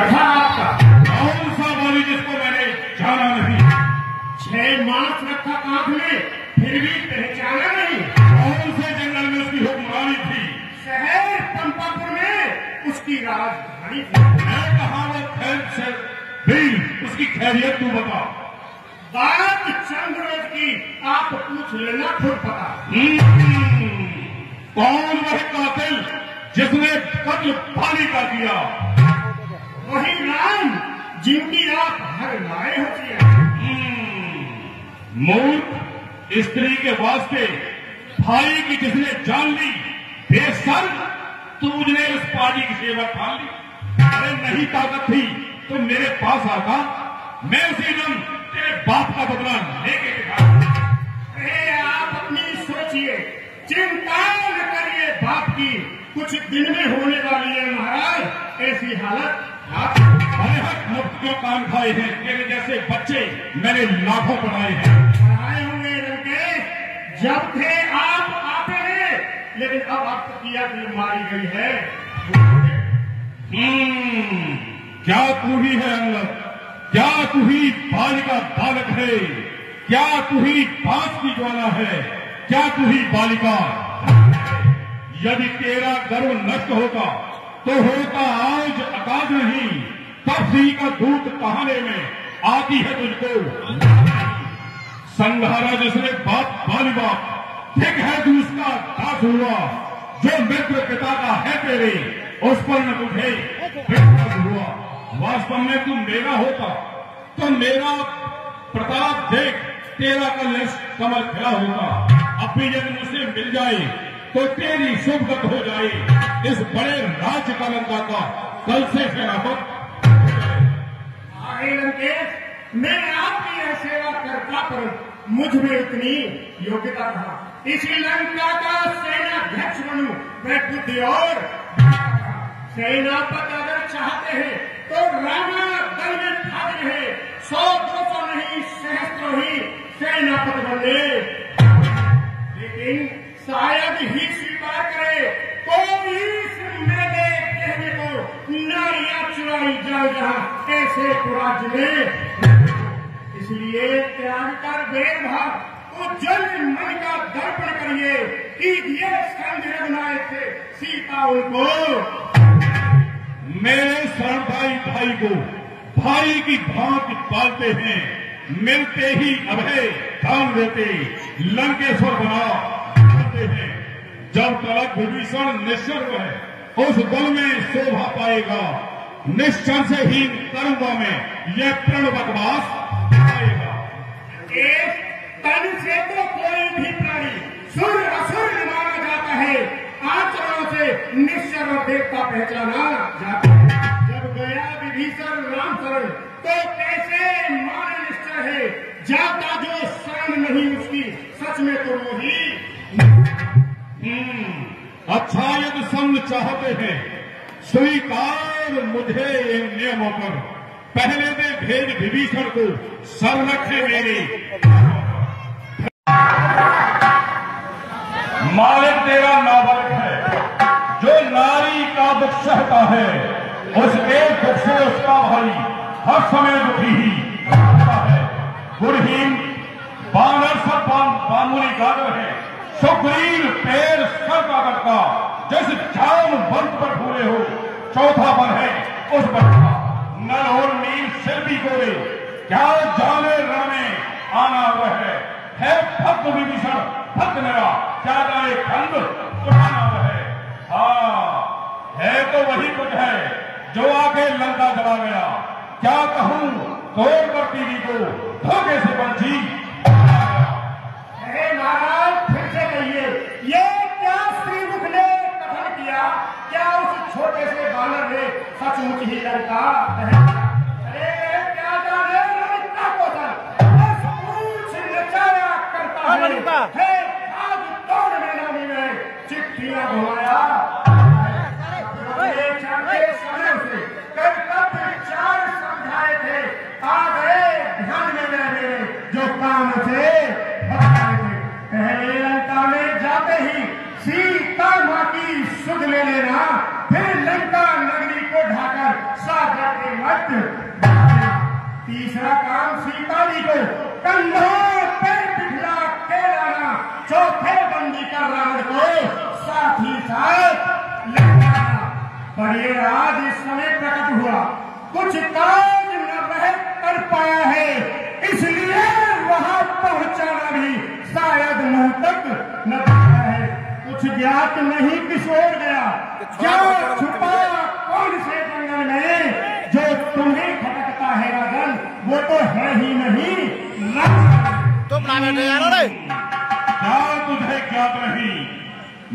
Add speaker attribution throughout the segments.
Speaker 1: था आपका?
Speaker 2: कौन सा वाली जिसको मैंने जाना नहीं?
Speaker 1: 6 मास रखा कांख में, फिर भी पहचाना नहीं?
Speaker 2: कौन से जंगल में उसकी हुक्मरानी थी?
Speaker 1: शहर पंपापुर में उसकी राजधानी थी।
Speaker 2: मैं कहा वो खैर से भी उसकी खैरियत तू बता।
Speaker 1: बात चंद रोज की, आप पूछ लेना खुद पता।
Speaker 2: कौन वह कातिल जिसने कत्ल बालिका किया?
Speaker 1: वही राम जिनकी आप हर लाए होती है।
Speaker 2: मूर्ख स्त्री के वास्ते भाई की जिसने जान ली, बेसर तुझने उस पाजी की सेवा ठान ली। अरे नहीं ताकत थी तो मेरे पास आता, मैं उसी दिन तेरे बाप का बदला लेके दिखा।
Speaker 1: अरे आप अपनी सोचिए, चिंता न करिए बाप की, कुछ दिन में होने वाली है महाराज ऐसी हालत।
Speaker 2: अरे हक मुफ्त क्यों कान खाए हैं? तेरे जैसे बच्चे मैंने लाखों पढ़ाए हैं।
Speaker 1: पढ़ाए होंगे लड़के, जब थे आप आते हैं, लेकिन अब आपको किया कि मारी गई है।
Speaker 2: क्या तू ही है अंगद? क्या तू ही बालिका बालक है? क्या तू ही बांस की ज्वाला है? क्या तू ही बालिका? यदि तेरा गर्व नष्ट होता तो होता आज आकाश नहीं, तब सी का दूत कहाने में आती है तुझको। संघारा जिसने बाप बाली बाप, ठीक है तू उसका दास हुआ। जो मित्र पिता का है तेरे, उस पर न तुझे विश्वास हुआ। वास्तव में तू मेरा होता तो मेरा प्रताप देख तेरा कमल खिला होता। अब भी यदि मुझसे मिल जाए तो तेरी शुभगत हो जाए। इस बड़े राज्य का लंका का कल से सेनापत।
Speaker 1: लंकेश, मैं आपकी यह सेवा करता, पर मुझ में इतनी योग्यता था इसी लंका का सेनाध्यक्ष बनूं। मैं बुद्धि और सेनापति अगर चाहते हैं तो राणा दल में भाग रहे 100-200 नहीं सहस्त्रों ही सेनापति बने। लेकिन शायद ही स्वीकार करे कोई मेरे कहने को नारियां चुराई जाए जहां ऐसे राज्य में। इसलिए त्याग कर भेदभाव उज्जवल मन का दर्पण करिए कि ये संग रघुनाथ थे सीता उनको।
Speaker 2: मेरे शरणदायी भाई को भाई की भांति पालते हैं, मिलते ही अभय दान देते, लंकेश्वर बना करते हैं। जब तलक विभीषण निश्चर है उस दल में शोभा पाएगा, निश्चर से ही करूंगा मैं यह प्रण बकवास आएगा।
Speaker 1: तन से तो कोई भी प्राणी सुर असुर माना जाता है, आचरण से निश्चर और देवता पहचाना जाता है। जब गया विभीषण राम शरण तो कैसे मान निश्चय है, जाता जो शरण नहीं उसकी सच में तो मोही।
Speaker 2: अच्छा यदि संग चाहते हैं स्वीकार मुझे इन नियमों पर, पहले दे भेज विभीषण को सर रखे मेरे। मालिक तेरा नाबालिग है, जो नारी का दुख सहता है, उसके दुख से उसका भाई हर समय दुखी ही रहता है। गुरहीन बानर सब मामूली गागर है, सुग्रीव पैर सर का करता, जैसे जाम बंद पर फूले हो, चौथा बन है उस पर नल और नील शिल्पी गोरे, क्या जाने रामे आना हुआ है भक्त विभीषण भक्त मेरा, क्या जाने खंड उठाना हुआ है। हाँ है तो वही कुछ है जो आके लंका जला गया। क्या कहूं तोड़ कर टीवी को धोखे से बंची।
Speaker 1: अरे महाराज फिर से कहिए, ये क्या श्रीमुख ने कथन किया? क्या उस छोटे से बानर ने सचमुच ही लंका? अरे क्या जाने ललिता को नचाया करता है, आज दौड़ में नामी में चिट्ठियां घुमाया। समय से कर्तव्य 4 समझाए थे, आ गए ध्यान में मेरे जो काम से बताए थे। पहले लंका में जाते ही सीता माँ की सुध ले लेना, फिर लंका नगरी को ढाकर सागर के वक्त। तीसरा काम सीता जी को कंधों पे बिठा के लाना, चौथे बंदी कर रावण को साथ ही साथ ले जाना। पर ये राज इस समय प्रकट हुआ, कुछ काज न रह कर पाया है, इसलिए वहां पहुंचाना भी शायद मुंह तक न पहुंचा है। कुछ ज्ञात नहीं किस ओर गया, क्या छुपा कौन से जंगल में, जो तुम्हें खटकता है राजन वो तो है ही नहीं
Speaker 3: तुम ना बैठे यार। अरे
Speaker 2: क्या तुझे ज्ञात नहीं,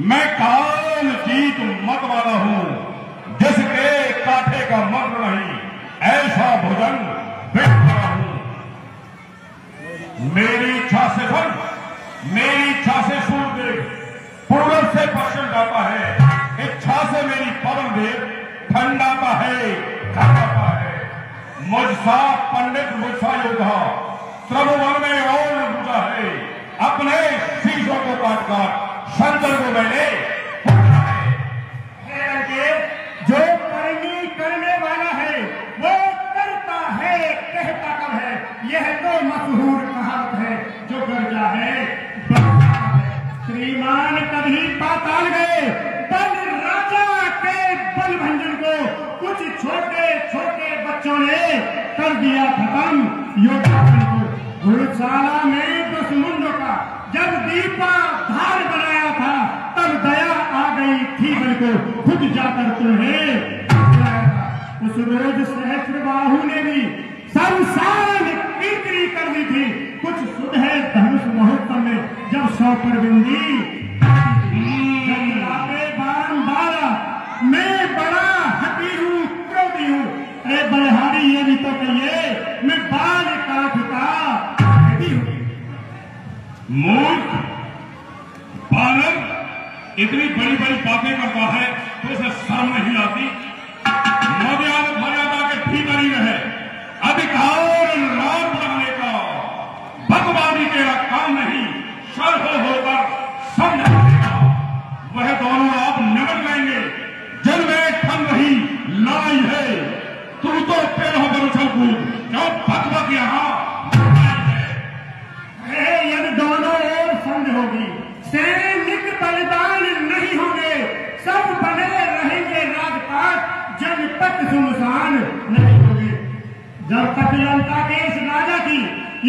Speaker 2: मैं काल जीत मत वाला हूँ, जिसके काठे का मंत्र नहीं, ऐसा भोजन बेचता हूँ। मेरी इच्छा से सुन, मेरी इच्छा से सूर्य देव पूर्व से पश्चिम जाता है, इच्छा से मेरी पवन देव ठंडाता है, ठंडाता है। मुझसा पंडित, मुझसा योद्धा त्रिभुवन में और पूजा है, अपने शीशों को काट काट शंकर को मैंने
Speaker 1: जो करनी करने वाला है वो करता है, कहता कब है, यह तो मशहूर कहावत है। जो गर्जा है श्रीमान कभी पाताल गए, बल राजा के बल भंजन को कुछ छोटे छोटे बच्चों ने कर दिया खत्म। योद्धापन को घुड़शाला में 10 मुंडों का जब दीपा धार बनाया था, तब दया आ गई थी बल को, खुद जाकर तुम्हें उस रोज सहस्त्रबाहु ने भी संसार कीर्ति कर दी थी। कुछ सुध है धनुष महोत्सव में जब 100 पर बिंदी बाण बारा, मैं बड़ा हटी हूँ, क्रोधी हूँ। अरे बलहारी ये भी तो कहिए, मैं बाल काट का हटी हूँ।
Speaker 2: मूर्ख बालक इतनी बड़ी बड़ी बातें करता है तो उसे शर्म नहीं आती। मर्यादा के भीतर ही रहे, अधिकार लाभ बढ़ाने का बकवादी तेरा काम नहीं, शर्ह होकर समझाने का। वह दोनों आप निमट लेंगे जिनमें ठन रही लड़ाई है। तू तो 13 बरसल कूद, जो बकबक यहाँ
Speaker 1: यदि दोनों ओर संध होगी, सैनिक बलिदान नहीं होंगे, सब बने रहेंगे राजपाट, जनपद सुनसान नहीं होगी। जब तक लंका के इस राजा की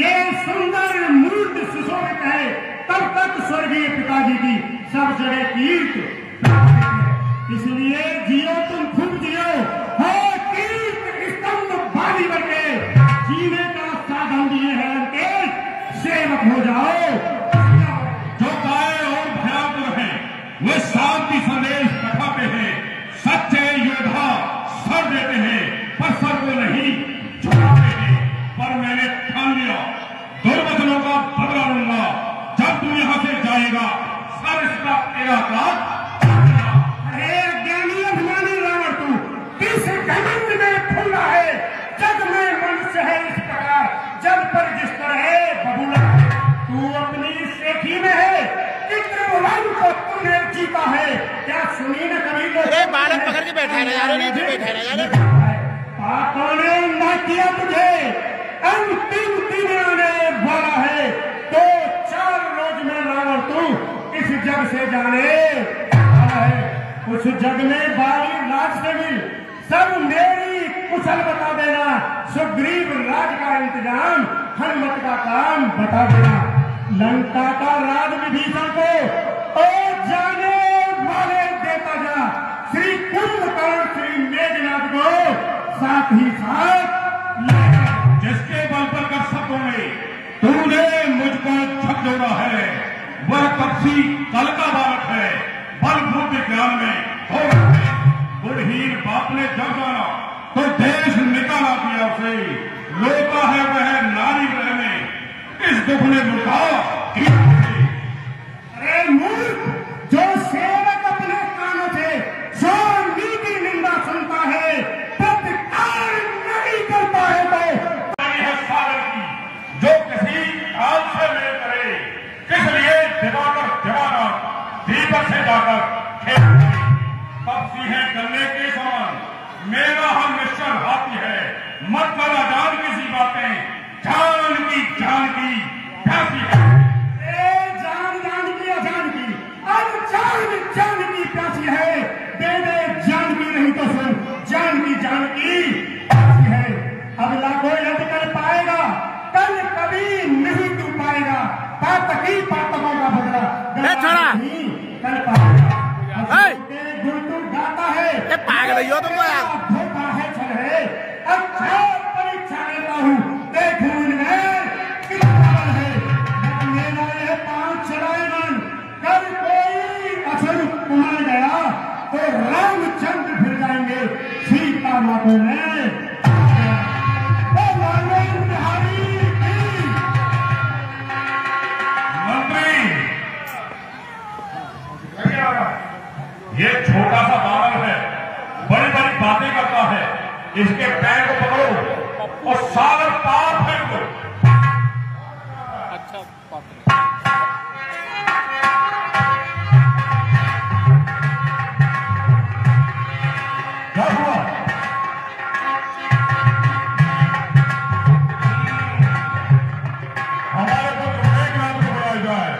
Speaker 1: ये सुंदर मूर्ति सुशोभित है, तब तक स्वर्गीय पिताजी की सब जगह कीर्त। इसलिए जियो तुम खूब जियो, हो कीर्त स्तंभ बाली बनके, जीने का साधन दिए हैं उनके सेवक हो जाओ।
Speaker 2: जो गाय और भयातुर हैं वे शांति संदेश पठाते हैं, सच्चे योद्धा सर देते हैं पर सर को नहीं झुकाते हैं। पर मैंने ठान लिया दुर्वचनों का बदला लूंगा। जब तू यहाँ से जाएगा सर इसका तेरा काट।
Speaker 1: अरे अज्ञानी अभिमानी रावण, तू किस घमंड में फूला है? जग में मनुष्य है इस प्रकार, जग पर जिस तरह है बबूला। तू अपनी सेठी में है, त्रिभुवन को तूने जीता है, क्या सुनी न कभी तो?
Speaker 3: अरे बालक पकड़ के बैठा है यार, नहीं बैठा है यार।
Speaker 1: पापों ने ना किया तुझे, अंतिम दिन आने वाला है, तो 4 रोज में रावण तू इस जग से जाने वाला है। उस जग में बाली राज से भी सब मेरी कुशल बता देना, सुग्रीव राज का इंतजाम, हनुमत का काम बता देना। लंका का राज विभीषण को और जाने वाले देता जा, श्री कुंभकर्ण श्री मेघनाथ को साथ ही साथ
Speaker 2: जिसके बल पर कर शब्दों में तूने मुझको झकझोरा है, वह कपसी कल का बालक है, बल बुद्धि ज्ञान में हो रहे। बुढ़हीन बाप ने जब जाना तो देश निकाला दिया उसे, रोता है वह नारी ग्रह में, इस दुख ने मुर्गा।
Speaker 1: अरे मूर्ख, जो सेवक अपने कानों से सो नीति निंदा सुनता है, प्रतिकार नहीं करता है, तो
Speaker 2: है सागर की जो किसी काल से मेल करे, किस लिए दीवाना दीपक से जाकर खेल। पक्षी है गन्ने के समान, मेरा हम निश्चल हाथी है, की प्यासी है।
Speaker 1: जान की अजान की अब जान की प्यासी है। दे दे जान की नहीं तो सुन जान की प्यासी है। अब लाखों यज्ञ कर पाएगा कल कभी नहीं तू पाएगा। पातकी पातकों का बदला नहीं कर पाएगा। गुण तू गाता है
Speaker 3: पागल हो तुम यार।
Speaker 1: धोखा है छल है। अच्छा परीक्षा लेता हूँ देखूं इनमें कितना बल है। मेरा ये पांच चलाए मन कल कोई असर उमड़ गया तो रामचंद्र फिर जाएंगे सीता माता में।
Speaker 2: ये छोटा सा बालक है, बड़ी बड़ी बातें करता है। इसके पैर को पकड़ो और सागर पार फेंक दो।
Speaker 3: अच्छा
Speaker 2: क्या हुआ? हमारे को एक नाम को बुलाया जाए।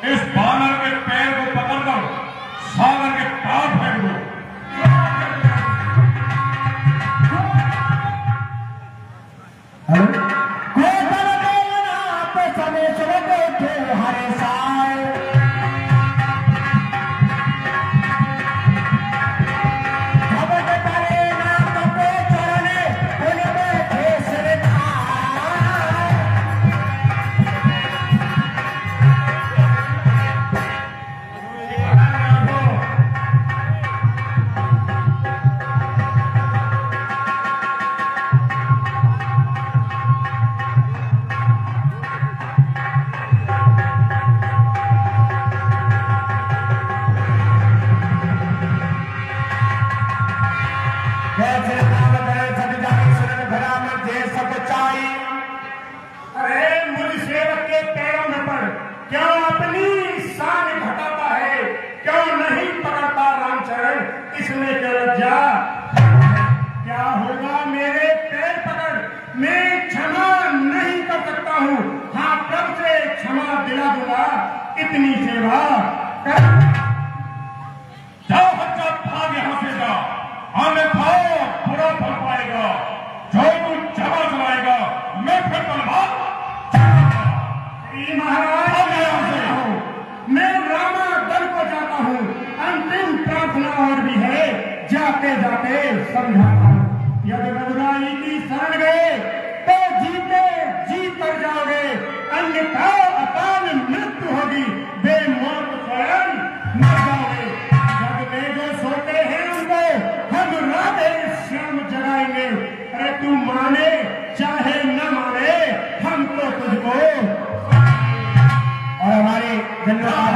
Speaker 2: इस बानर के पैर को पकड़कर सागर के पार फेंक दो।
Speaker 1: अरे मुझ सेवक के पैरों में पड़ क्यों अपनी शान घटाता है। क्यों नहीं पकड़ता रामचरण इसमें क्या लज्जा। क्या होगा मेरे पैर पकड़ मैं क्षमा नहीं कर सकता हूँ। हाँ कब से क्षमा दिला दूंगा इतनी सेवा कर।
Speaker 2: जाओ बच्चा भाग यहाँ से जा, हमें खाओ बुरा फल पाएगा। जो तू जमा चलाएगा मैं फिर तलवार
Speaker 1: महाराज मैं रामा दल को जाता हूँ। अंतिम प्रार्थना और भी है जाते जाते समझाता हूँ। यदि रघुराई की शरण गए तो जीते जी कर जाओगे अन्यथा अकाल मृत्यु होगी बेमौत स्वयं मर जाओगे। जग में जो सोते हैं उनको हम राधे श्याम जगाएंगे। अरे तू माने चाहे न माने हम तो तुझको और हमारे जनरल